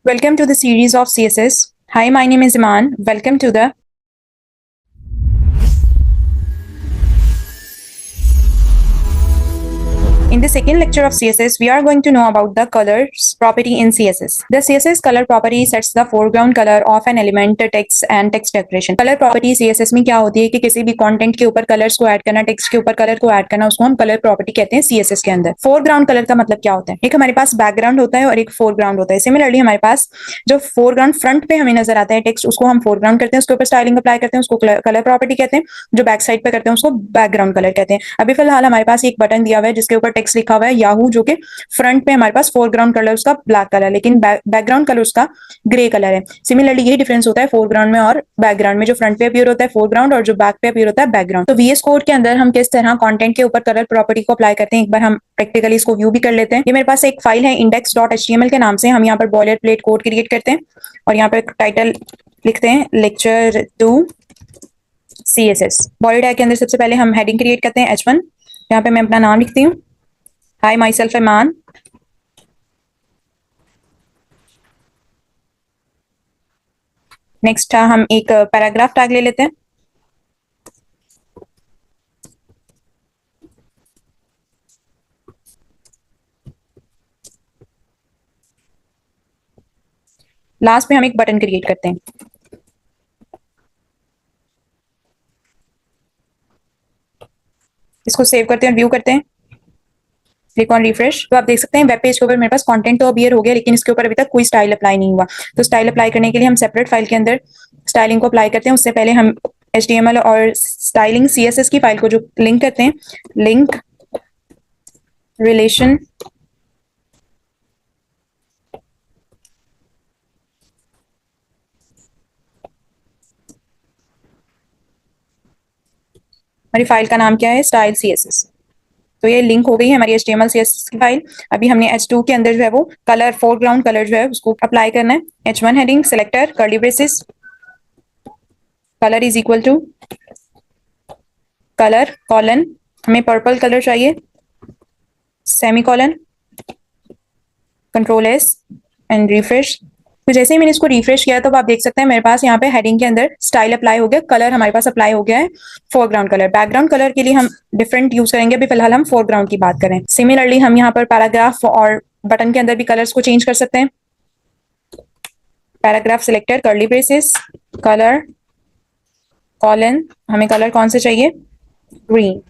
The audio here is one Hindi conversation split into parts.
Welcome to the series of CSS. Hi, my name is Iman. Welcome to the In the second lecture of CSS, we are going to know about the colors property in CSS. The CSS color property sets the foreground color of an element, text and text decoration. Color property CSS में क्या होती है कि किसी भी कंटेंट के ऊपर कलर्स को ऐड करना, टेक्स्ट के ऊपर कलर को ऐड करना, उसको हम कलर प्रॉपर्टी कहते हैं CSS के अंदर। फोरग्राउंड कलर का मतलब क्या होता है? एक हमारे पास बैकग्राउंड होता है और एक फोरग्राउंड होता है। सिमिलरली हमारे पास जो फोरग्राउंड फ्रंट पे हमें नजर आता है टेक्स्ट, उसको हम फोरग्राउंड करते हैं, उसके ऊपर स्टाइलिंग अप्लाई करते हैं, उसको कलर प्रॉपर्टी कहते हैं। जो बैक साइड पे करते हैं उसको बैकग्राउंड कलर कहते हैं। अभी फिलहाल हमारे पास एक बटन दिया हुआ है जिसके ऊपर टेक्स्ट लिखा हुआ है याहू, जो कि फ्रंट पे हमारे पास फोरग्राउंड कलर उसका ब्लैक कलर है, लेकिन बैकग्राउंड कलर उसका ग्रे कलर है। सिमिलरली यही डिफरेंस होता है फोरग्राउंड में और बैकग्राउंड में। जो फ्रंट पे अपीयर होता है फोरग्राउंड और जो बैक पे अपीयर होता है बैकग्राउंड। तो VS कोड के अंदर हम किस तरह कंटेंट के ऊपर कलर प्रॉपर्टी को अप्लाई करते हैं, एक बार हम प्रैक्टिकली इसको व्यू भी कर लेते हैं। ये मेरे पास एक फाइल है index.html के नाम से। हम यहाँ पर बॉयलर प्लेट कोड क्रिएट करते हैं और यहाँ पर टाइटल लिखते हैं लेक्चर 2 CSS। बॉडी टैग के अंदर सबसे पहले हम हेडिंग क्रिएट करते हैं H1। यहाँ पे मैं अपना नाम लिखती हूँ, hi myself Iman. Next हम एक पैराग्राफ टैग ले लेते हैं। लास्ट में हम एक बटन क्रिएट करते हैं। इसको सेव करते हैं, व्यू करते हैं, क्लिक ऑन रिफ्रेश। तो आप देख सकते हैं वेब पेज के ऊपर मेरे पास कंटेंट तो अपीयर हो गया, लेकिन इसके ऊपर अभी तक कोई स्टाइल अप्लाई नहीं हुआ। तो स्टाइल अप्लाई करने के लिए हम सेपरेट फाइल के अंदर स्टाइलिंग को अप्लाई करते हैं। उससे पहले हम HTML और स्टाइलिंग CSS की फाइल को जो लिंक करते हैं, लिंक रिलेशन हमारी फाइल का नाम क्या है, स्टाइल CSS। तो ये लिंक हो गई है हमारी HTML CSS की फाइल। अभी हमने H2 के अंदर जो है वो कलर, फोरग्राउंड कलर जो है उसको अप्लाई करना है। H1 heading selector curly braces, colour is equal to colour colon, हमें पर्पल कलर चाहिए, semicolon, control S and refresh. तो जैसे ही मैंने इसको रिफ्रेश किया तो आप देख सकते हैं मेरे पास यहाँ पे हेडिंग के अंदर स्टाइल अप्लाई हो गया, कलर हमारे पास अप्लाई हो गया है फोरग्राउंड कलर। बैकग्राउंड कलर के लिए हम डिफरेंट यूज करेंगे, अभी फिलहाल हम फोरग्राउंड की बात करें। सिमिलरली हम यहाँ पर पैराग्राफ और बटन के अंदर भी कलर्स को चेंज कर सकते हैं। Paragraph selector curly braces, colour colon, हमें कलर कौन से चाहिए, green,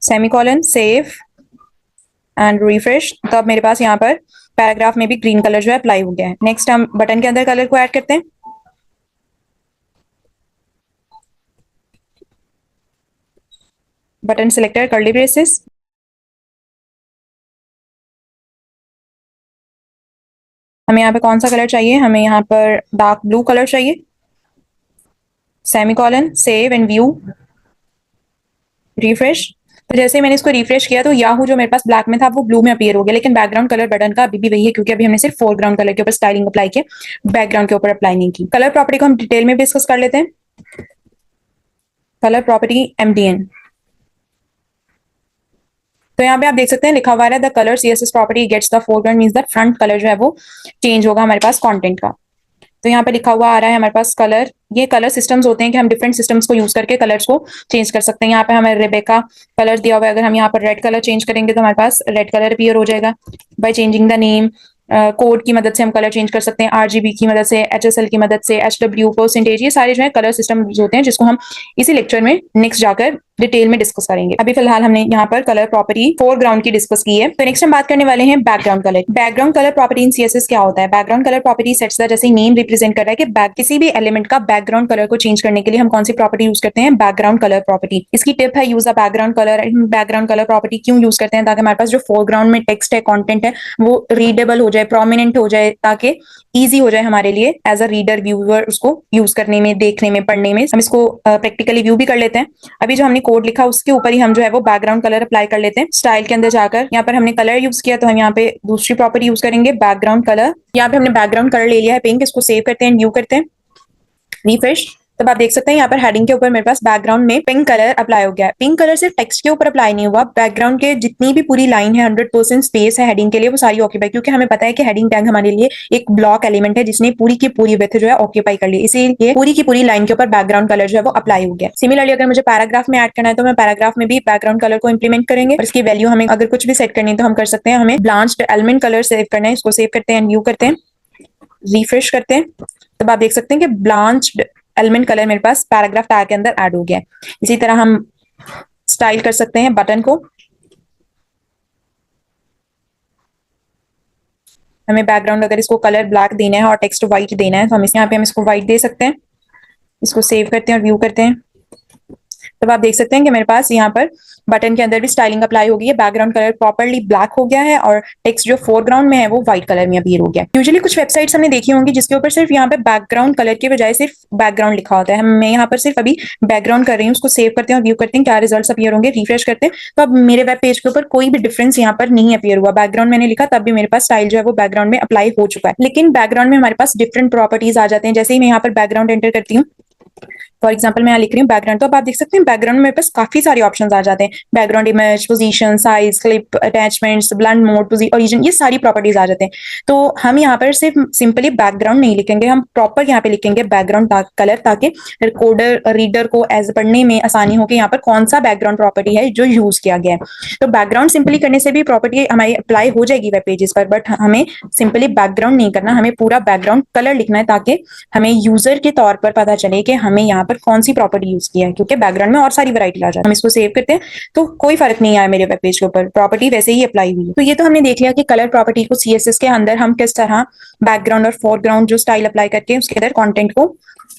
semi colon, save and refresh. तो अब मेरे पास यहाँ पर पैराग्राफ में भी ग्रीन कलर जो है अप्लाई हो गया है। नेक्स्ट हम बटन के अंदर कलर को ऐड करते हैं। बटन सिलेक्टर कर्ली ब्रेसेस, हमें यहाँ पे कौन सा कलर चाहिए, हमें यहाँ पर डार्क ब्लू कलर चाहिए, semi colon, save and view, refresh. तो जैसे ही मैंने इसको रिफ्रेश किया तो याहू जो मेरे पास ब्लैक में था वो ब्लू में अपीयर हो गया, लेकिन बैकग्राउंड कलर बटन का अभी भी वही है, क्योंकि अभी हमने सिर्फ फोरग्राउंड कलर के ऊपर स्टाइलिंग अप्लाई की, बैकग्राउंड के ऊपर अप्लाई नहीं की। कलर प्रॉपर्टी को हम डिटेल में डिस्कस कर लेते हैं। Colour property MDN। तो यहाँ पे आप देख सकते हैं लिखा हुआ है the colour CSS property gets the foreground, means the front colour जो है वो चेंज होगा हमारे पास कंटेंट का। तो यहाँ पे लिखा हुआ आ रहा है हमारे पास कलर। ये कलर सिस्टम्स होते हैं कि हम डिफरेंट सिस्टम्स को यूज करके कलर्स को चेंज कर सकते हैं। यहाँ पे हमें रेबेका कलर दिया हुआ है, अगर हम यहाँ पर रेड कलर चेंज करेंगे तो हमारे पास रेड कलर अपीयर हो जाएगा। By changing the name, code की मदद से हम कलर चेंज कर सकते हैं, RGB की मदद से, HSL की मदद से, HW परसेंटेज, ये सारे जो है कलर सिस्टम होते हैं जिसको हम इसी लेक्चर में नेक्स्ट जाकर डिटेल में डिस्कस करेंगे। अभी फिलहाल हमने यहाँ पर कलर प्रॉपर्टी फोरग्राउंड की डिस्कस की है। तो नेक्स्ट हम बात करने वाले हैं background colour. Background colour property in CSS क्या होता है? Background colour property sets the, जैसे नेम रिप्रेजेंट कर रहा है कि किसी भी एलिमेंट का बैकग्राउंड कलर को चेंज करने के लिए हम कौन सी प्रॉपर्टी यूज करते हैं, बैकग्राउंड कलर प्रॉपर्टी। इसकी टिप है use a background colour. Background colour property क्यों यूज करते हैं? ताकि हमारे पास जो फोरग्राउंड में टेक्स्ट है, कॉन्टेंट है, वो रीडेबल हो जाए, प्रोमिनेंट हो जाए, ताकि ईजी हो जाए हमारे लिए एज अ रीडर, व्यूअर, उसको यूज करने में, देखने में, पढ़ने में। हम इसको प्रैक्टिकली व्यू भी कर लेते हैं। अभी जो हमने कोड लिखा उसके ऊपर ही हम जो है वो बैकग्राउंड कलर अप्लाई कर लेते हैं। स्टाइल के अंदर जाकर यहाँ पर हमने कलर यूज किया तो हम यहाँ पे दूसरी प्रॉपर्टी यूज करेंगे, बैकग्राउंड कलर। यहाँ पे हमने बैकग्राउंड कलर ले लिया है पिंक, इसको सेव करते हैं, व्यू करते हैं, रिफ्रेश। तब आप देख सकते हैं यहाँ पर हेडिंग के ऊपर मेरे पास बैकग्राउंड में पिंक कलर अप्लाई हो गया है। पिंक कलर सिर्फ टेक्स्ट के ऊपर अप्लाई नहीं हुआ, बैकग्राउंड के जितनी भी पूरी लाइन है 100% स्पेस है हेडिंग के लिए वो सारी ऑक्यूपाई, क्योंकि हमें पता है कि हेडिंग टैग हमारे लिए एक ब्लॉक एलिमेंट है जिसने पूरी की पूरी विड्थ जो है ऑक्यूपाई कर ली, इसीलिए पूरी की पूरी लाइन के ऊपर बैकग्राउंड कलर जो है वो अप्लाई हो गया। सिमिलरली अगर मुझे पैराग्राफ में ऐड करना है तो मैं पैराग्राफ में भी बैकग्राउंड कलर को इंप्लीमेंट करेंगे और इसकी वैल्यू हमें अगर कुछ भी सेट करनी है तो हम कर सकते हैं। हमें ब्लांच्ड एलिमेंट कलर सेव करना है, इसको सेव करते हैं, व्यू करते हैं, रिफ्रेश करते हैं, तब आप देख सकते हैं कि ब्लांच्ड एलिमेंट कलर मेरे पास पैराग्राफ टैग के अंदर ऐड हो गया है। इसी तरह हम स्टाइल कर सकते हैं बटन को। हमें बैकग्राउंड अगर इसको कलर ब्लैक देना है और टेक्स्ट व्हाइट देना है तो हम यहाँ पे हम इसको व्हाइट दे सकते हैं। इसको सेव करते हैं और व्यू करते हैं, तब आप देख सकते हैं कि मेरे पास यहाँ पर बटन के अंदर भी स्टाइलिंग अप्लाई हो गई है, बैकग्राउंड कलर प्रॉपर्ली ब्लैक हो गया है और टेक्स्ट जो फोरग्राउंड में है वो व्हाइट कलर में अपीयर हो गया। यूजुअली कुछ वेबसाइट्स हमने देखी होंगी जिसके ऊपर सिर्फ यहाँ पे बैकग्राउंड कलर के बजाय सिर्फ बैकग्राउंड लिखा होता है। मैं यहाँ पर सिर्फ अभी बैकग्राउंड कर रही हूँ, उसको सेव करते हैं और व्यू करते हैं क्या रिजल्ट अपीयर होंगे, रिफ्रेश करते हैं तो अब मेरे वेब पेज के ऊपर कोई भी डिफरेंस यहाँ पर नहीं अपीयर हुआ। बैकग्राउंड मैंने लिखा तब भी मेरे पास स्टाइल जो है वो बैकग्राउंड में अप्लाई हो चुका है, लेकिन बैकग्राउंड में हमारे पास डिफरेंट प्रॉपर्टीज आ जाते हैं। जैसे ही मैं यहाँ पर बैकग्राउंड एंटर करती हूँ, फॉर एग्जाम्पल मैं यहाँ लिख रही हूँ बैकग्राउंड, तो अब आप देख सकते हैं बैकग्राउंड में मेरे पास काफी सारे ऑप्शंस आ जाते हैं। Background image, position, size, clip, attachments, blend mode, origin, ये सारी प्रॉपर्टीज आ जाते हैं। तो हम यहाँ पर सिर्फ सिंपली बैकग्राउंड नहीं लिखेंगे, हम प्रॉपर यहाँ पे लिखेंगे बैकग्राउंड कलर, ताकि कोडर रीडर को एज पढ़ने में आसानी हो कि यहाँ पर कौन सा बैकग्राउंड प्रॉपर्टी है जो यूज किया गया है। तो बैकग्राउंड सिंपली करने से भी प्रॉपर्टी हमारी अप्लाई हो जाएगी वेब पेजेस पर, बट हमें सिंपली बैकग्राउंड नहीं करना, हमें पूरा बैकग्राउंड कलर लिखना है ताकि हमें यूजर के तौर पर पता चले कि हमें यहाँ पर कौन सी प्रॉपर्टी यूज किया है, क्योंकि बैकग्राउंड में और सारी वैरायटी आ जाती है। हम इसको सेव करते हैं तो कोई फर्क नहीं आया मेरे वेब पेज के ऊपर, प्रॉपर्टी वैसे ही अप्लाई हुई है। तो ये तो हमने देख लिया कि कलर प्रॉपर्टी को सीएसएस के अंदर हम किस तरह बैकग्राउंड और फोरग्राउंड जो स्टाइल अप्लाई करके उसके अंदर कंटेंट को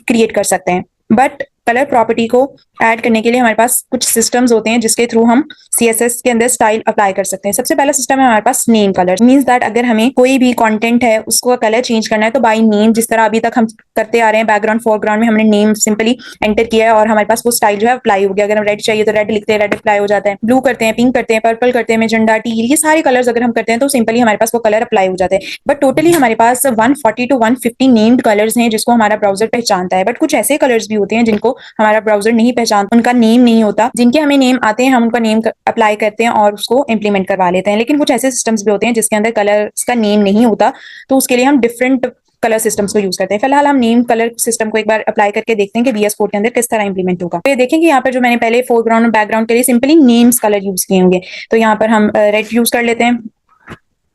क्रिएट कर सकते हैं। बट कलर प्रॉपर्टी को ऐड करने के लिए हमारे पास कुछ सिस्टम्स होते हैं जिसके थ्रू हम सीएसएस के अंदर स्टाइल अप्लाई कर सकते हैं। सबसे पहला सिस्टम है हमारे पास नेम कलर, मींस दैट अगर हमें कोई भी कंटेंट है उसको कलर चेंज करना है तो बाय नेम, जिस तरह अभी तक हम करते आ रहे हैं बैकग्राउंड फोरग्राउंड में हमने नेम सिंपली एंटर किया है और हमारे पास वो स्टाइल जो है अप्लाई हो गया। अगर हम रेड चाहिए तो रेड लिखते हैं, रेड अप्लाई हो जाता है, ब्लू करते हैं, पिंक करते हैं, पर्पल करते हैं, मैजेंडा, टील, ये सारे कलर्स अगर हम करते हैं तो सिंपली हमारे पास वो कलर अप्लाई हो जाते हैं। बट टोटली हमारे पास 140 to 150 नेम्ड कलर्स हैं जिसको हमारा ब्राउजर पहचानता है। बट कुछ ऐसे कलर्स भी होते हैं जिनको हमारा ब्राउजर नहीं पहचानता, उनका नेम नहीं होता, जिनके हमें नेम आते हैं हम उनका नेम अप्लाई करते हैं और उसको इंप्लीमेंट करवा लेते हैं। लेकिन कुछ ऐसे सिस्टम्स भी होते हैं जिसके अंदर कलर्स का नेम नहीं होता, तो उसके लिए हम डिफरेंट कलर सिस्टम्स को यूज करते हैं। फिलहाल हम नेम कलर सिस्टम को एक बार अप्लाई करके देखते हैं कि VS कोड के अंदर किस तरह इंप्लीमेंट होगा। तो ये देखें कि यहाँ पर जो मैंने पहले फोरग्राउंड और बैकग्राउंड के लिए सिंपली नेम्स कलर यूज किए होंगे, तो यहाँ पर हम रेड यूज कर लेते हैं,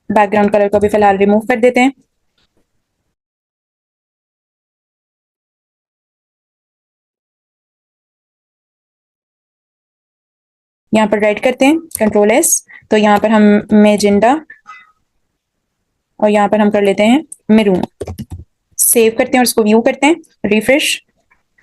बैकग्राउंड कलर को भी फिलहाल रिमूव कर देते हैं। यहाँ पर रेड करते हैं, Ctrl+S, तो यहाँ पर हम मैजेंडा और यहाँ पर हम कर लेते हैं मेरून, सेव करते हैं और इसको व्यू करते हैं, रिफ्रेश।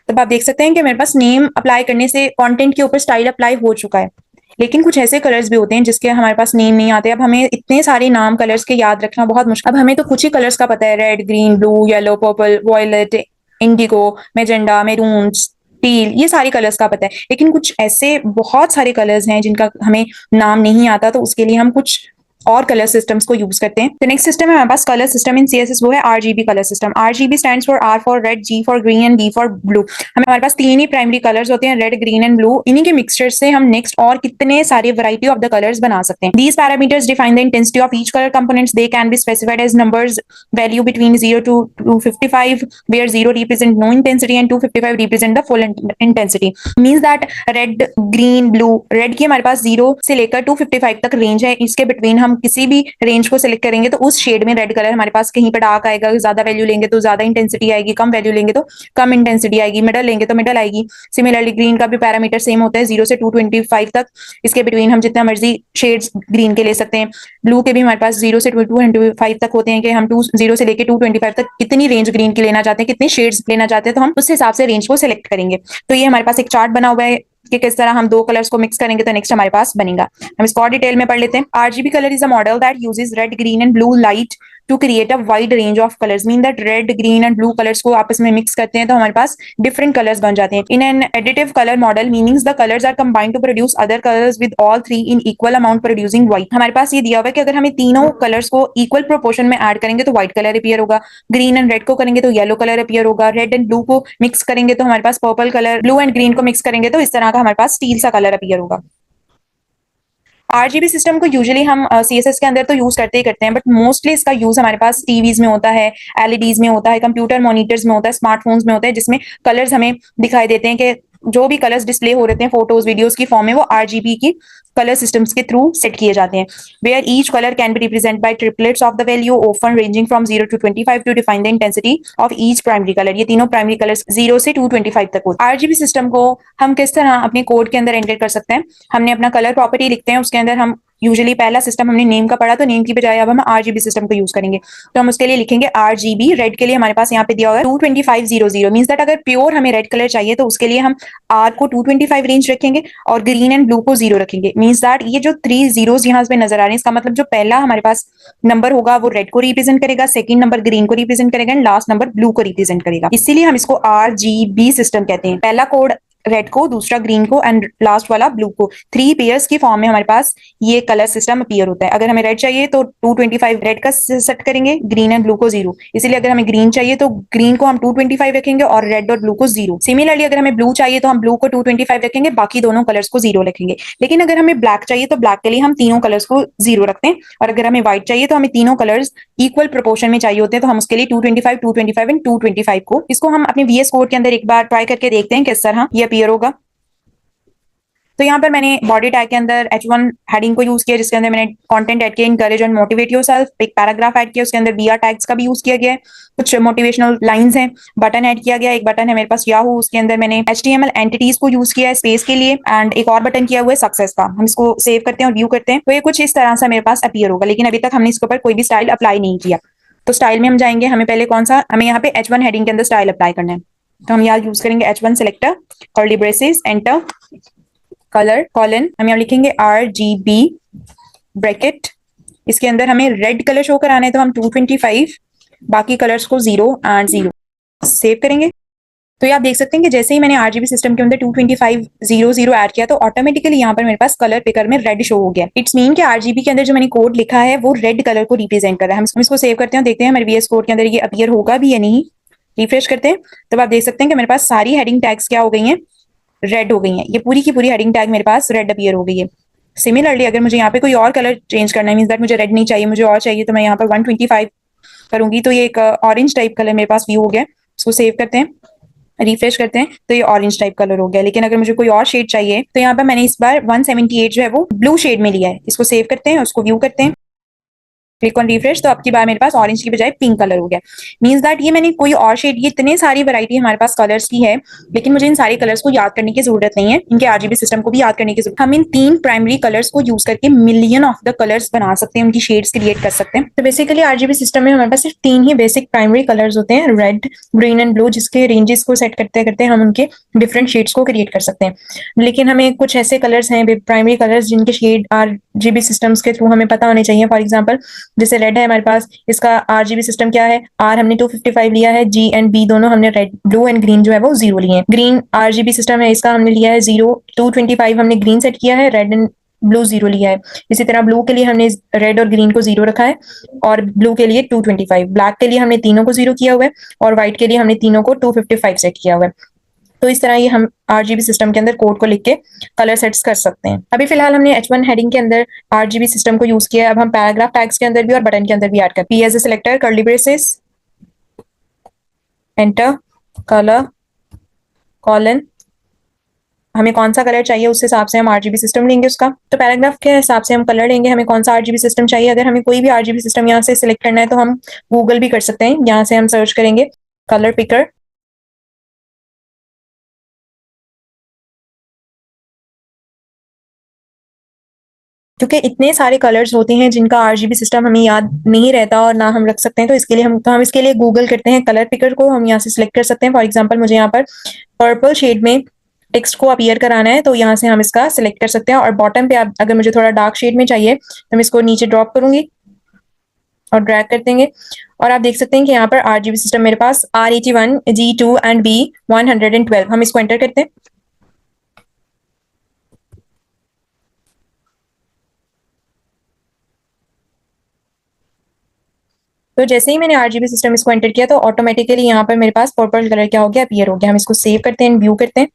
तब आप देख सकते हैं कि मेरे पास नेम अप्लाई करने से कंटेंट के ऊपर स्टाइल अप्लाई हो चुका है। लेकिन कुछ ऐसे कलर्स भी होते हैं जिसके हमारे पास नेम नहीं आते। अब हमें इतने सारे नाम कलर्स के याद रखना बहुत मुश्किल, अब हमें तो कुछ ही कलर्स का पता है, red, green, blue, yellow, purple, violet, indigo, magenta, maroon, teal, ये सारे कलर्स का पता है। लेकिन कुछ ऐसे बहुत सारे कलर्स हैं जिनका हमें नाम नहीं आता, तो उसके लिए हम कुछ और कलर सिस्टम्स को यूज करते हैं। तो नेक्स्ट सिस्टम है हमारे पास कलर सिस्टम इन सीएसएस, वो है RGB colour system. RGB stands for R for red, G for green and B for blue. हमारे पास तीन ही प्राइमरी कलर्स होते हैं, रेड, ग्रीन एंड ब्लू। इन्हीं के मिक्सचर से हम नेक्स्ट और कितने सारे वैरायटी ऑफ द कलर्स बना सकते हैं। These parameters define the intensity of each colour components. They can be specified as numbers value between 0 to 255, where 0 represent no intensity and 255 represent the full intensity. Means that red, green, blue, red की हमारे पास 0 से लेकर 255 तक रेंज है, इसके बिटवीन हम किसी भी रेंज को सिलेक्ट करेंगे तो उस शेड में रेड कलर हमारे पास कहीं पर डार्क आएगा, ज्यादा वैल्यू लेंगे तो ज्यादा इंटेंसिटी आएगी, कम वैल्यू लेंगे तो कम इंटेंसिटी आएगी, मिडल लेंगे तो मिडल आएगी। सिमिलरली ग्रीन का भी पैरामीटर सेम होता है 0 से 225 तक, इसके बिटवीन हम जितना मर्जी शेड्स ग्रीन के ले सकते हैं। ब्लू के भी हमारे पास 0 से 225 तक होते हैं कि हम 0 से लेकर 225 तक कितनी रेंज ग्रीन की लेना चाहते हैं, कितनी शेड्स लेना चाहते हैं, तो हम उस हिसाब से रेंज को सिलेक्ट करेंगे। तो ये हमारे पास एक चार्ट बना हुआ है कि किस तरह हम दो कलर्स को मिक्स करेंगे तो नेक्स्ट हमारे पास बनेगा। हम इसको और डिटेल में पढ़ लेते हैं। RGB colour is a model that uses red, green and blue light to create a wide range of colours, mean that red green and blue colours को आपस में मिक्स करते हैं तो हमारे पास डिफरेंट कलर्स बन जाते हैं। In an additive colour model meanings the colours are combined to produce other colours with all three in equal amount producing white. हमारे पास ये दिया हुआ है कि अगर हमें तीनों कलर्स को इक्वल प्रोपोर्शन में ऐड करेंगे तो व्हाइट कलर अपीयर होगा, ग्रीन एंड रेड को करेंगे तो येलो कलर अपीयर होगा, रेड एंड ब्लू को मिक्स करेंगे तो हमारे पास purple colour, blue and green को मिक्स करेंगे तो इस तरह का हमारे पास स्टील सा कलर अपीयर होगा। आरजीबी सिस्टम को यूजुअली हम सीएसएस के अंदर तो यूज करते ही करते हैं, बट मोस्टली इसका यूज हमारे पास टीवीज में होता है, एलईडीज में होता है, कंप्यूटर मॉनिटर्स में होता है, स्मार्टफोन्स में होता है, जिसमें कलर्स हमें दिखाई देते हैं कि जो भी कलर्स डिस्प्ले हो रहे हैं फोटोज वीडियोस की फॉर्म में वो आरजीबी की कलर सिस्टम्स के थ्रू सेट किए जाते हैं, where each colour can be represent by triplets of the value often ranging from 0 to 25 to define the intensity of each primary colour. ये तीनों प्राइमरी कलर्स 0 से 225 तक होते हैं। आरजीबी सिस्टम को हम किस तरह अपने कोड के अंदर एंटर कर सकते हैं? हमने अपना कलर प्रॉपर्टी लिखते हैं, उसके अंदर हम यूजुअली पहला सिस्टम हमने नेम का पढ़ा तो नेम की बजाय अब हम आरजीबी सिस्टम को यूज करेंगे, तो हम उसके लिए लिखेंगे आरजीबी। रेड के लिए हमारे पास यहाँ पे दिया हुआ है 22500, मींस दैट अगर प्योर हमें रेड कलर चाहिए तो उसके लिए हम आर को 225 रेंज रखेंगे और ग्रीन एंड ब्लू को 0 रखेंगे। मींस दैट ये जो 3 zeros यहाँ पे नजर आ रहे हैं, इसका मतलब जो पहला हमारे पास नंबर होगा वो रेड को रिप्रेजेंट करेगा, सेकंड नंबर ग्रीन को रिप्रेजेंट करेगा एंड लास्ट नंबर ब्लू को रिप्रेजेंट करेगा। इसीलिए हम इसको आरजीबी सिस्टम कहते हैं। पहला कोड रेड को, दूसरा ग्रीन को एंड लास्ट वाला ब्लू को, 3 पेयर्स की फॉर्म में हमारे पास ये कलर सिस्टम अपीयर होता है। अगर हमें रेड चाहिए तो 225 रेड का सेट करेंगे, ग्रीन एंड ब्लू को 0। इसीलिए अगर हमें ग्रीन चाहिए तो ग्रीन को हम 225 रखेंगे और रेड और ब्लू को 0। सिमिलरली अगर हमें ब्लू चाहिए तो हम ब्लू को 225 रखेंगे, बाकी दोनों कलर्स को 0 रखेंगे। लेकिन अगर हमें ब्लैक चाहिए तो ब्लैक के लिए हम तीनों कलर्स को 0 रखते हैं, और अगर हमें व्हाइट चाहिए तो हमें तीनों कलर्स इक्वल प्रोपोर्शन में चाहिए होते हैं, तो हम उसके लिए 225 225 एंड 225 को, इसको हम अपने वीएस कोड के अंदर एक बार ट्राई करके देखते हैं किस तरह ये अपीयर होगा। तो यहाँ पर मैंने बॉडी टैग के अंदर H1 हेडिंग को यूज किया, जिसके अंदर मैंने कंटेंट ऐड किया, इनकरेज एंड मोटिवेट योरसेल्फ। एक पैराग्राफ ऐड किया, उसके अंदर बीआर टैग्स का भी यूज किया गया है, कुछ मोटिवेशनल लाइंस हैं। बटन ऐड किया गया, एक बटन है मेरे पास याहू, उसके अंदर मैंने HTML एंटिटीज को यूज किया है स्पेस के लिए, एंड एक और बटन किया हुआ है सक्सेस का। हम इसको सेव करते हैं और व्यू करते हैं तो ये कुछ इस तरह से मेरे पास अपीयर होगा, लेकिन अभी तक हमने इसके ऊपर कोई भी स्टाइल अप्लाई नहीं किया। तो स्टाइल में हम जाएंगे, हमें पहले कौन सा, हमें यहाँ पे H1 हेडिंग के अंदर स्टाइल अप्लाई करना है, तो हम यहाँ यूज करेंगे H1 selector, curly braces, enter, colour colon, हम यहाँ लिखेंगे RGB ब्रैकेट। इसके अंदर हमें रेड कलर शो कराना है तो हम 225, बाकी कलर्स को 0 एंड 0 सेव करेंगे। तो ये आप देख सकते हैं कि जैसे ही मैंने आरजीबी सिस्टम के अंदर 22500 ऐड किया तो ऑटोमेटिकली यहाँ पर मेरे पास कलर पिकर में रेड शो हो गया। इट्स मीन कि आरजीबी के अंदर जो मैंने कोड लिखा है वो रेड कलर को रिप्रेजेंट कर रहा है। हम इसको सेव करते हैं, देखते हैं हमारे वीएस कोड के अंदर ये अपीयर होगा भी या नहीं। रिफ्रेश करते हैं तब आप देख सकते हैं कि मेरे पास सारी हेडिंग टैग्स क्या हो गई हैं, रेड हो गई है। ये पूरी की पूरी हेडिंग टैग मेरे पास रेड अपीयर हो गई है। सिमिलरली अगर मुझे यहाँ पे कोई और कलर चेंज करना है, मींस दैट मुझे रेड नहीं चाहिए, मुझे और चाहिए, तो मैं यहाँ पर 125 करूंगी तो ये एक ऑरेंज टाइप कलर मेरे पास व्यू हो गया। इसको सेव करते हैं, रिफ्रेश करते हैं तो ये ऑरेंज टाइप कलर हो गया। लेकिन अगर मुझे कोई और शेड चाहिए तो यहाँ पर मैंने इस बार 178 जो है वो ब्लू शेड में लिया है। इसको सेव करते हैं, उसको व्यू करते हैं, क्लिक ऑन रिफ्रेश, तो आपकी बार मेरे पास ऑरेंज की बजाय पिंक कलर हो गया। मींस दैट ये मैंने कोई और शेड, ये इतने सारी वैरायटी हमारे पास कलर्स की है, लेकिन मुझे इन सारे कलर्स को याद करने की जरूरत नहीं है, इनके आरजीबी सिस्टम को भी याद करने की जरूरत। हम इन 3 प्राइमरी कलर्स को यूज करके मिलियन ऑफ द कलर्स बना सकते हैं, उनकी शेड्स क्रिएट कर सकते हैं। तो बेसिकली आरजीबी सिस्टम में हमारे पास सिर्फ 3 ही बेसिक प्राइमरी कलर्स होते हैं, रेड, ग्रीन एंड ब्लू, जिसके रेंजेस को सेट करते करते हम उनके डिफरेंट शेड्स को क्रिएट कर सकते हैं। लेकिन हमें कुछ ऐसे कलर्स हैं प्राइमरी कलर्स जिनके शेड आरजीबी सिस्टम्स के थ्रू हमें पता होने चाहिए। फॉर एग्जाम्पल जैसे रेड है हमारे पास, इसका आरजीबी सिस्टम क्या है, आर हमने 255 लिया है, जी एंड बी दोनों हमने रेड, ब्लू एंड ग्रीन जो है वो 0 लिए हैं। ग्रीन आरजीबी सिस्टम है, इसका हमने लिया है 0, 225 हमने ग्रीन सेट किया है, रेड एंड ब्लू 0 लिया है। इसी तरह ब्लू के लिए हमने रेड और ग्रीन को 0 रखा है और ब्लू के लिए 225। ब्लैक के लिए हमने तीनों को 0 किया हुआ है और व्हाइट के लिए हमने तीनों को 255 सेट किया हुआ है। तो इस तरह ये हम आरजीबी सिस्टम के अंदर कोड को लिख के कलर सेट्स कर सकते हैं। अभी फिलहाल हमने H1 हेडिंग के अंदर आरजीबी सिस्टम को यूज किया है, अब हम पैराग्राफ टैग्स के अंदर भी और बटन के अंदर भी ऐड करते हैं। P as a selector, curly braces, enter, colour colon, हमें कौन सा कलर चाहिए उस हिसाब से हम आरजीबी सिस्टम लेंगे उसका। तो पैराग्राफ के हिसाब से हम कलर लेंगे, हमें कौन सा आरजीबी सिस्टम चाहिए। अगर हमें कोई भी आरजीबी सिस्टम यहाँ से सिलेक्ट करना है तो हम गूगल भी कर सकते हैं, यहाँ से हम सर्च करेंगे कलर पिकर, क्योंकि इतने सारे कलर्स होते हैं जिनका आरजीबी सिस्टम हमें याद नहीं रहता और ना हम रख सकते हैं। तो इसके लिए हम इसके लिए गूगल करते हैं कलर पिकर को, हम यहाँ से सिलेक्ट कर सकते हैं। फॉर एग्जांपल मुझे यहाँ पर पर्पल शेड में टेक्स्ट को अपीयर कराना है तो यहाँ से हम इसका सिलेक्ट कर सकते हैं। और बॉटम पे अगर मुझे थोड़ा डार्क शेड में चाहिए तो मैं इसको नीचे ड्रॉप करूंगी और ड्रैग कर देंगे और आप देख सकते हैं कि यहाँ पर RGB सिस्टम मेरे पास R81, G2 एंड B112, हम इसको एंटर करते हैं। तो जैसे ही मैंने RGB सिस्टम इसको एंटर किया तो ऑटोमेटिकली यहाँ पर मेरे पास पर्पल कलर क्या हो गया, अपीयर हो गया। हम इसको सेव करते हैं, व्यू करते हैं,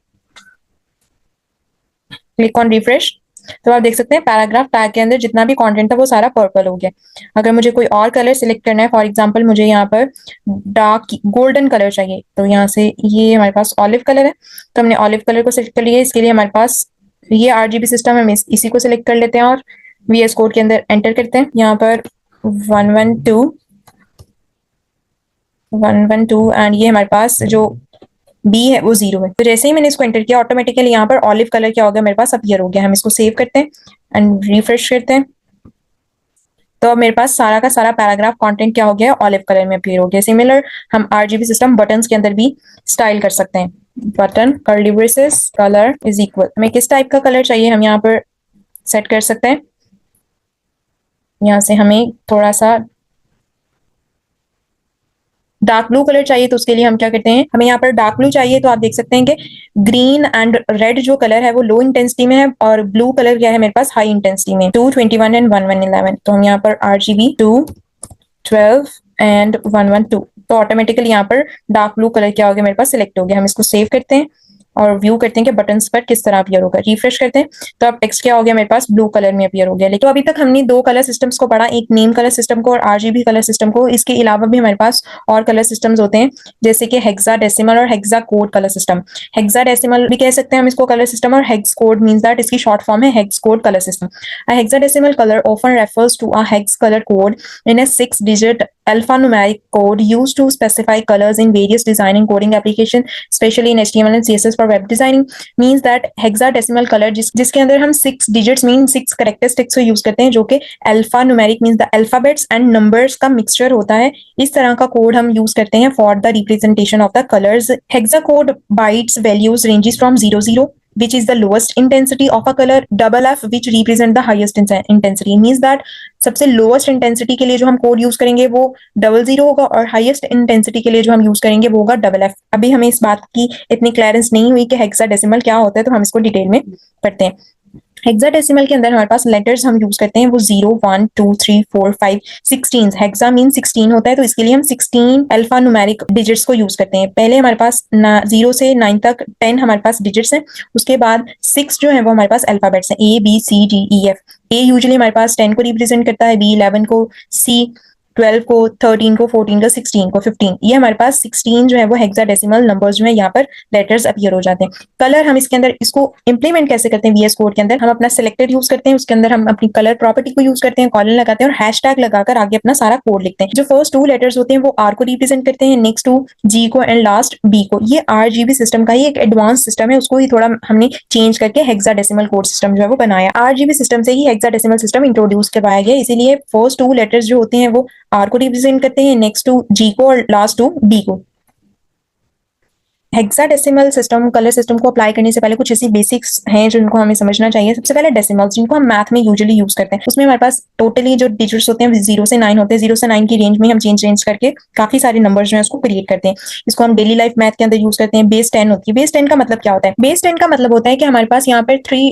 क्लिक ऑन रिफ्रेश। तो आप देख सकते हैं पैराग्राफ टैग के अंदर जितना भी कंटेंट था वो सारा पर्पल हो गया। अगर मुझे कोई और कलर सिलेक्ट करना है, फॉर एग्जांपल मुझे यहाँ पर डार्क गोल्डन कलर चाहिए, तो यहाँ से ये हमारे पास ऑलिव कलर है, तो हमने ऑलिव कलर को सिलेक्ट कर लिया। इसके लिए हमारे पास ये RGB सिस्टम है, हम इसी को सिलेक्ट कर लेते हैं और VS कोड के अंदर एंटर करते हैं। यहाँ पर 112 एंड ये हमारे पास जो B है वो 0 है। तो जैसे ही मैंने इसको एंटर किया ऑटोमेटिकली यहाँ पर ऑलिव कलर क्या हो गया, मेरे पास अपीयर हो गया। हम इसको सेव करते हैं एंड रिफ्रेश करते हैं। तो अब मेरे पास सारा का सारा पैराग्राफ कंटेंट क्या हो गया, ऑलिव कलर में अपीयर हो गया। सिमिलर हम RGB सिस्टम बटन्स के अंदर भी स्टाइल कर सकते हैं। Button curly braces colour is equal, हमें किस टाइप का कलर चाहिए हम यहाँ पर सेट कर सकते हैं। यहाँ से हमें थोड़ा सा डार्क ब्लू कलर चाहिए, तो उसके लिए हम क्या करते हैं, हमें यहाँ पर डार्क ब्लू चाहिए, तो आप देख सकते हैं कि ग्रीन एंड रेड जो कलर है वो लो इंटेंसिटी में है और ब्लू कलर क्या है मेरे पास हाई इंटेंसिटी में, 221 एंड 1111। तो हम यहाँ पर RGB 212 एंड 112, तो ऑटोमेटिकली यहाँ पर डार्क ब्लू कलर क्या हो गया, मेरे पास सिलेक्ट हो गया। हम इसको सेव करते हैं और व्यू करते हैं कि बटन्स पर किस तरह अपीयर होगा। रिफ्रेश करते हैं तो अब टेक्स्ट क्या हो गया, मेरे पास ब्लू कलर में अपीयर हो गया। लेकिन तो अभी तक हमने दो कलर सिस्टम्स को पढ़ा, एक नेम कलर सिस्टम को और RGB कलर सिस्टम को। इसके अलावा भी हमारे पास और कलर सिस्टम्स होते हैं, जैसे कि हेक्साडेसिमल और hexa code colour system. Hexadecimal भी कह सकते हैं हम इसको कलर सिस्टम, और हेक्स कोड मींस दैट इसकी शॉर्ट फॉर्म है hex code colour system. A hexadecimal color often refers to a hex color code in a 6-digit alphanumeric code used to specify colors in various design and coding applications, especially in HTML and CSS for web designing. Means that hexadecimal color जिसके अंदर हम 6 digits मीन 6 characteristics को यूज करते हैं, जो कि alphanumeric means the alphabets and numbers का मिक्सचर होता है। इस तरह का कोड हम यूज करते हैं for the representation of the colors. Hexacode bytes values ranges from 00, which is the lowest intensity of a color, double F which represent the highest intensity, means that सबसे लोएस्ट इंटेंसिटी के लिए जो हम कोड यूज करेंगे वो 00 होगा और हाईएस्ट इंटेंसिटी के लिए जो हम यूज करेंगे वो होगा डबल F। अभी हमें इस बात की इतनी क्लियरेंस नहीं हुई कि हेक्साडेसिमल क्या होता है, तो हम इसको डिटेल में पढ़ते हैं। हेक्साडेसिमल के अंदर हमारे पास लेटर्स हम यूज करते हैं वो 0 1 2 3 4 5 16। हेक्सा मीन 16 होता है, तो इसके लिए हम 16 अल्फा न्यूमेरिक डिजिट्स को यूज करते हैं। पहले हमारे पास 0 से 9 तक 10 हमारे पास डिजिट्स हैं, उसके बाद 6 जो है वो हमारे पास अल्फाबेट्स हैं, ABCDEF। ए यूजुअली हमारे पास 10 को रिप्रेजेंट करता है, B 11 को, C 12 को, 13 को, 14 को, 16 को, 15। ये हमारे पास 16 जो है वो हेक्साडेसिमल नंबर्स जो है यहाँ पर लेटर्स अपीयर हो जाते हैं। कलर हम इसके अंदर इसको इंप्लीमेंट कैसे करते हैं, VS कोड के अंदर हम अपना सिलेक्टेड यूज करते हैं, उसके अंदर हम अपनी कलर प्रॉपर्टी को यूज करते हैं, कॉलन लगाते हैं और हैशटैग लगाकर आगे अपना सारा कोड लिखते हैं। जो फर्स्ट 2 लेटर्स होते हैं वो R को रिप्रेजेंट करते हैं, नेक्स्ट 2 G को एंड लास्ट B को। ये RGB सिस्टम का ही एक एडवांस सिस्टम है, उसको ही थोड़ा हमने चेंज करके हेक्साडेसिमल कोड सिस्टम जो है वो बनाया। RGB सिस्टम से ही हेक्साडेसिमल सिस्टम इंट्रोड्यूस करवाया गया, इसीलिए फर्स्ट 2 लेटर्स जो होते हैं वो R को रिप्रेजेंट करते हैं, नेक्स्ट 2 G को और लास्ट 2 B को। हेक्साडेसिमल सिस्टम कलर सिस्टम को अप्लाई करने से पहले कुछ ऐसी बेसिक्स हैं जिनको हमें समझना चाहिए। सबसे पहले डेसिमल्स, जिनको हम मैथ में यूजुअली यूज करते हैं, उसमें हमारे पास टोटली जो डिजिट्स होते हैं 0 से 9 होते हैं। 0 से 9 की रेंज में हम चेंज करके काफी सारे नंबर्स जो है उसको क्रिएट करते हैं। इसको हम डेली लाइफ मैथ के अंदर यूज करते हैं। बेस 10 होती है। बेस 10 का मतलब क्या होता है, बेस 10 का मतलब होता है कि हमारे पास यहाँ पर 3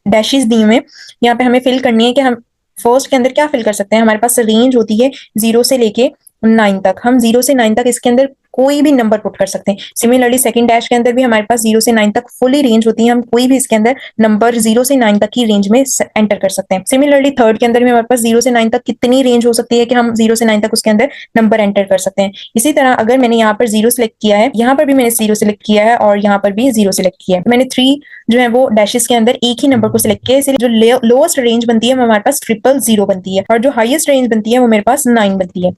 डैशेस दिए हुए, यहाँ पे हमें फिल करनी है कि हम फर्स्ट के अंदर क्या फिल कर सकते हैं। हमारे पास रेंज होती है 0 से लेके 9 तक, हम 0 से 9 तक इसके अंदर कोई भी नंबर पुट कर सकते हैं। सिमिलरली सेकंड डैश के अंदर भी हमारे पास 0 से 9 तक फुली रेंज होती है, हम कोई भी इसके अंदर नंबर 0 से 9 तक की रेंज में एंटर कर सकते हैं। सिमिलरली थर्ड के अंदर भी हमारे पास 0 से 9 तक कितनी रेंज हो सकती है कि हम 0 से 9 तक उसके अंदर नंबर एंटर कर सकते हैं। इसी तरह अगर मैंने यहाँ पर 0 सिलेक्ट किया है, यहाँ पर भी मैंने 0 सिलेक्ट किया है और यहाँ पर भी 0 सिलेक्ट किया है, मैंने 3 जो है वो डैशेस के अंदर एक ही नंबर को सिलेक्ट किया, इसलिए जो लोएस्ट रेंज बनती है वो हमारे पास 000 बनती है और जो हाईएस्ट रेंज बनती है वो मेरे पास 9 बनती है।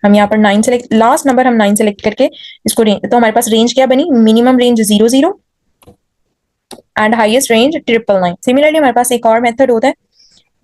हम यहाँ पर 9 सेलेक्ट, लास्ट नंबर हम 9 सेलेक्ट करके इसको, तो हमारे पास रेंज क्या बनी, minimum range 00 and highest range 999। Similarly हमारे पास एक और मेथड होता है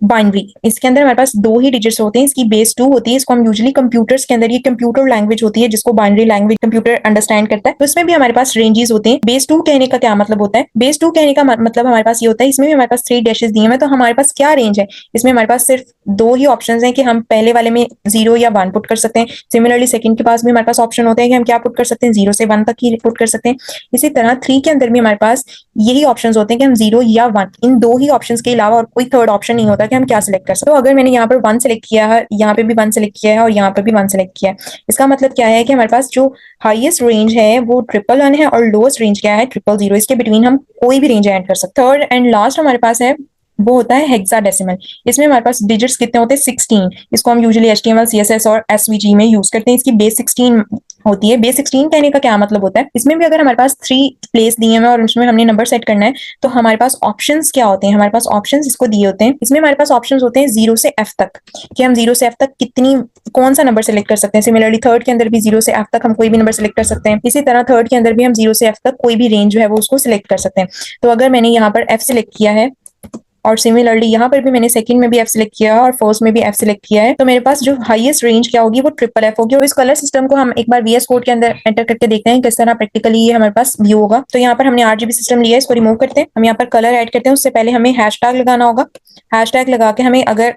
बाइनरी, इसके अंदर हमारे पास 2 ही डिजिट्स होते हैं, इसकी बेस 2 होती है। इसको हम यूजुअली कंप्यूटर्स के अंदर, ये कंप्यूटर लैंग्वेज होती है जिसको बाइनरी लैंग्वेज कंप्यूटर अंडरस्टैंड करता है, तो इसमें भी हमारे पास रेंजेस होते हैं। बेस 2 कहने का क्या मतलब होता है? बेस 2 कहने का मतलब हमारे पास ये होता है, इसमें भी हमारे पास 3 डैशेस दिए हुए हैं, तो हमारे पास क्या रेंज है? इसमें हमारे पास सिर्फ 2 ही ऑप्शंस हैं कि हम पहले वाले में 0 या 1 पुट कर सकते हैं। सिमिलरली सेकंड के पास भी हमारे पास ऑप्शन होते हैं कि हम क्या पुट कर सकते हैं, 0 से 1 तक ही पुट कर सकते हैं। इसी तरह 3 के अंदर भी हमारे पास यही ऑप्शंस होते हैं कि हम 0 या 1, इन 2 ही ऑप्शंस के अलावा और कोई थर्ड ऑप्शन नहीं होता कि हम क्या सिलेक्ट कर सकते हैं। तो अगर मैंने यहाँ पर 1 सेलेक्ट किया है, यहाँ पे भी 1 सेलेक्ट किया है और यहाँ पर भी 1 सेलेक्ट किया है, इसका मतलब क्या है कि हमारे पास जो हाईएस्ट रेंज है वो 111 है और लोएस्ट रेंज क्या है 000। इसके बिटवीन हम कोई भी रेंज ऐड कर सकते हैं। थर्ड एंड लास्ट हमारे पास है वो होता है हेक्साडेसिमल। इसमें हमारे पास डिजिट्स कितने होते हैं? 16। इसको हम यूजुअली HTML, CSS और SVG में यूज करते हैं। इसकी बेस 16 होती है। बेस 16 कहने का क्या मतलब होता है? इसमें भी अगर हमारे पास 3 प्लेस दिए हुए और उसमें हमने नंबर सेट करना है, तो हमारे पास ऑप्शंस क्या होते हैं? हमारे पास ऑप्शंस इसको दिए होते हैं। इसमें हमारे पास ऑप्शंस होते हैं 0 से F तक, कि हम 0 से F तक कितनी कौन सा नंबर सेलेक्ट कर सकते हैं। सिमिलरली थर्ड के अंदर भी 0 से F तक हम कोई भी नंबर सेलेक्ट कर सकते हैं। इसी तरह थर्ड के अंदर भी हम 0 से F तक कोई भी रेंज जो है वो उसको सिलेक्ट कर सकते हैं। तो अगर मैंने यहाँ पर F सिलेक्ट किया है और सिमिलरली यहाँ पर भी मैंने सेकंड में भी F सिलेक्ट किया है और फर्स्ट में भी F सिलेक्ट किया है, तो मेरे पास जो हाईएस्ट रेंज क्या होगी वो FFF होगी। और इस कलर सिस्टम को हम एक बार VS कोड के अंदर एंटर करके देखते हैं किस तरह प्रैक्टिकली ये हमारे पास व्यू होगा। तो यहाँ पर हमने RGB सिस्टम लिया है, इसको रिमूव करते हैं। हम यहाँ पर कलर ऐड करते हैं, उससे पहले हमें हैशटैग लगाना होगा। हैशटैग लगा के हमें अगर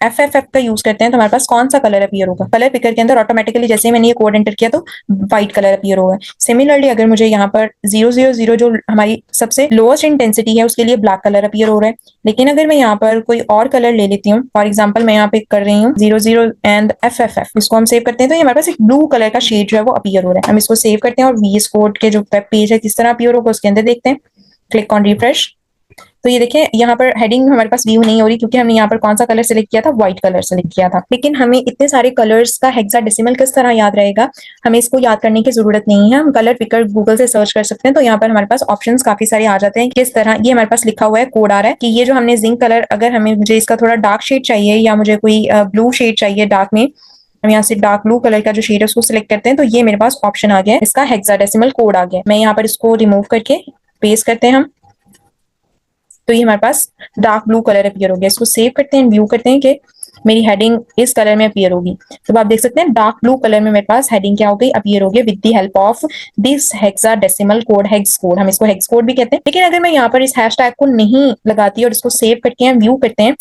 FFF का यूज करते हैं तो हमारे पास कौन सा कलर अपीयर होगा? कलर पिकर के अंदर ऑटोमेटिकली जैसे ही मैंने ये कोड एंटर किया तो व्हाइट कलर अपीयर होगा। सिमिलरली अगर मुझे यहाँ पर 000 जो हमारी सबसे लोएस्ट इंटेंसिटी है उसके लिए ब्लैक कलर अपीयर हो रहा है। लेकिन अगर मैं यहाँ पर कोई और कलर ले लेती हूँ, फॉर एग्जाम्पल मैं यहाँ पे कर रही हूँ 00 एंड FFF, इसको हम सेव करते हैं तो ये हमारे पास एक ब्लू कलर का शेड जो है वो अपीयर हो रहा है। हम इसको सेव करते हैं और VS कोड के जो वेब पेज है किस तरह अपीयर होगा उसके अंदर देखते हैं। Click on refresh. तो ये देखिए यहाँ पर हेडिंग हमारे पास व्यू नहीं हो रही क्योंकि हमने यहाँ पर कौन सा कलर सेलेक्ट किया था? व्हाइट कलर सेलेक्ट किया था। लेकिन हमें इतने सारे कलर्स का हेक्साडेसिमल किस तरह याद रहेगा? हमें इसको याद करने की जरूरत नहीं है। हम कलर पिकर गूगल से सर्च कर सकते हैं, तो यहाँ पर हमारे पास ऑप्शंस काफी सारे आ जाते हैं। किस तरह ये हमारे पास लिखा हुआ है, कोड आ रहा है कि ये जो हमने जिंक कलर, अगर हमें मुझे इसका थोड़ा डार्क शेड चाहिए या मुझे कोई ब्लू शेड चाहिए डार्क में, हम यहाँ से डार्क ब्लू कलर का जो शेड है उसको सिलेक्ट करते हैं तो ये मेरे पास ऑप्शन आ गया है, इसका हेक्साडेसिमल कोड आ गया। मैं यहाँ पर इसको रिमूव करके पेस्ट करते हैं हम, तो ये हमारे पास डार्क ब्लू कलर अपीयर हो गया। इसको सेव करते हैं, व्यू करते हैं कि मेरी हेडिंग इस कलर में अपीयर होगी। तो आप देख सकते हैं डार्क ब्लू कलर में मेरे पास हेडिंग क्या हो गई? अपीयर हो गई with the help of this hexadecimal code, hex code. हम इसको हेक्स कोड भी कहते हैं। लेकिन अगर मैं यहाँ पर इस हैशटैग को नहीं लगाती और इसको सेव करके हैं, व्यू करते हैं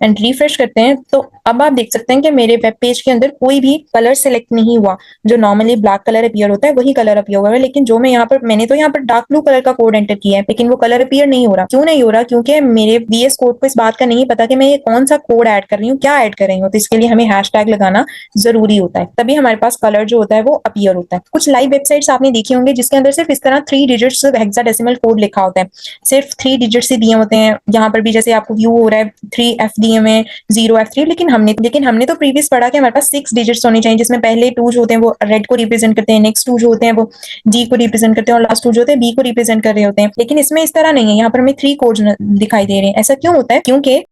एंड रिफ्रेश करते हैं, तो अब आप देख सकते हैं कि मेरे वेब पेज के अंदर कोई भी कलर सेलेक्ट नहीं हुआ। जो नॉर्मली ब्लैक कलर अपीयर होता है वही कलर अपीयर हुआ है। लेकिन जो मैं यहाँ पर, मैंने तो यहाँ पर डार्क ब्लू कलर का कोड एंटर किया है लेकिन वो कलर अपीयर नहीं हो रहा। क्यों नहीं हो रहा? क्योंकि मेरे VS कोड को इस बात का नहीं पता कि मैं ये कौन सा कोड ऐड कर रही हूँ, क्या ऐड कर रही हूँ। तो इसके लिए हमें हैशटैग लगाना जरूरी होता है, तभी हमारे पास कलर जो होता है वो अपीयर होता है। कुछ लाइव वेबसाइट्स आपने देखी होंगे जिसके अंदर सिर्फ इस तरह 3 डिजिट्स हेक्साडेसिमल कोड लिखा होता है, सिर्फ 3 डिजिट्स ही दिए होते हैं। यहाँ पर भी जैसे आपको व्यू हो रहा है 3F दिए हुए, 0F3। लेकिन हमने तो प्रीवियस पढ़ा कि हमारे पास 6 डिजिट्स होने चाहिए, जिसमें पहले 2 जो होते हैं वो रेड को रिप्रेजेंट करते हैं, नेक्स्ट 2 जो होते हैं वो G को रिप्रेजेंट करते हैं और लास्ट 2 जो होते हैं B को रिप्रेजेंट कर रहे होते हैं। लेकिन इसमें इस तरह नहीं है, यहाँ पर हमें 3 कोड्स दिखाई दे रहे हैं। ऐसा क्यों होता है? क्योंकि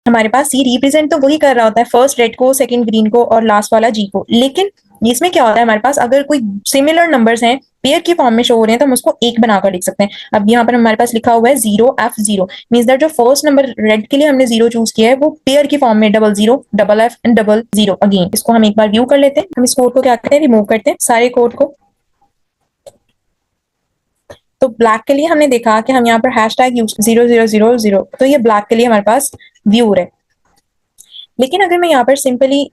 हमारे पास C रिप्रेजेंट तो वही कर रहा होता है, फर्स्ट रेड को, सेकंड ग्रीन को और लास्ट वाला G को। लेकिन इसमें क्या होता है, हमारे पास अगर कोई सिमिलर नंबर्स हैं, पेयर की फॉर्म में शो हो रहे हैं, तो हम उसको 1 बनाकर लिख सकते हैं। अब यहाँ पर हमारे पास लिखा हुआ है 0F0, मींस दैट जो फर्स्ट नंबर रेड के लिए हमने 0 चूज किया है वो पेयर की फॉर्म में 00, FF एंड 00 अगेन। इसको हम एक बार व्यू कर लेते हैं। हम इस कोड को क्या करते हैं, रिमूव करते हैं सारे कोड को। तो ब्लैक के लिए हमने देखा कि हम यहाँ पर हैशटैग यूज 0000, तो ये ब्लैक के लिए हमारे पास व्यू हो रहा है। लेकिन अगर मैं यहाँ पर सिंपली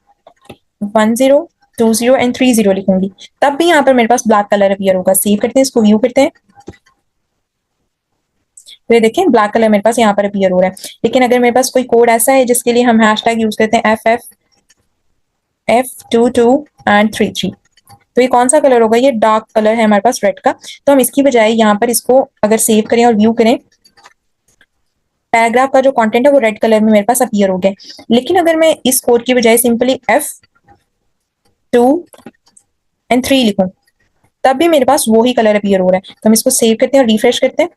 10, 20 एंड 30 लिखूंगी, तब भी यहाँ पर मेरे पास ब्लैक कलर अपीयर होगा। सेव करते हैं, इसको व्यू करते हैं, तो ये देखें ब्लैक कलर मेरे पास यहाँ पर अपीयर हो रहा है। लेकिन अगर मेरे पास कोई कोड ऐसा है जिसके लिए हम हैशटैग यूज करते हैं FF, F22 एंड 33, तो ये कौन सा कलर होगा? ये डार्क कलर है हमारे पास रेड का। तो हम इसकी बजाय यहाँ पर इसको अगर सेव करें और व्यू करें, पैराग्राफ का जो कंटेंट है वो रेड कलर में मेरे पास अपीयर हो गया। लेकिन अगर मैं इस कोड की बजाय सिंपली F2 एंड 3 लिखूं, तब भी मेरे पास वो ही कलर अपीयर हो रहा है। तो हम इसको सेव करते हैं और रिफ्रेश करते हैं,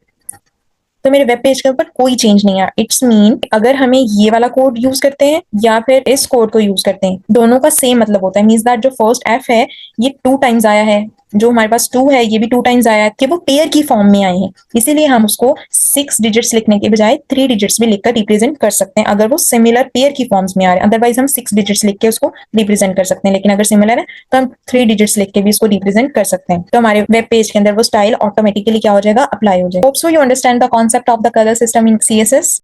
तो मेरे वेब पेज के ऊपर कोई चेंज नहीं आया। इट्स मीन अगर हमें ये वाला कोड यूज करते हैं या फिर इस कोड को यूज करते हैं, दोनों का सेम मतलब होता है। मींस दैट जो फर्स्ट F है ये 2 टाइम्स आया है, जो हमारे पास 2 है ये भी 2 टाइम्स आया है कि वो पेयर की फॉर्म में आए हैं, इसीलिए हम उसको 6 डिजिट्स लिखने के बजाय 3 डिजिट्स भी लिखकर रिप्रेजेंट कर सकते हैं अगर वो सिमिलर पेयर की फॉर्म्स में आ रहे हैं। अदरवाइज हम 6 डिजिट्स लिख के उसको रिप्रेजेंट कर सकते हैं, लेकिन अगर सिमिलर है तो हम 3 डिजिट्स लिख के भी इसको रिप्रेजेंट कर सकते हैं। तो हमारे वेब पेज के अंदर वो स्टाइल ऑटोमेटिकली क्या हो जाएगा, अप्लाई हो जाएगा। Hope so you understand the concept of the colour system in CSS।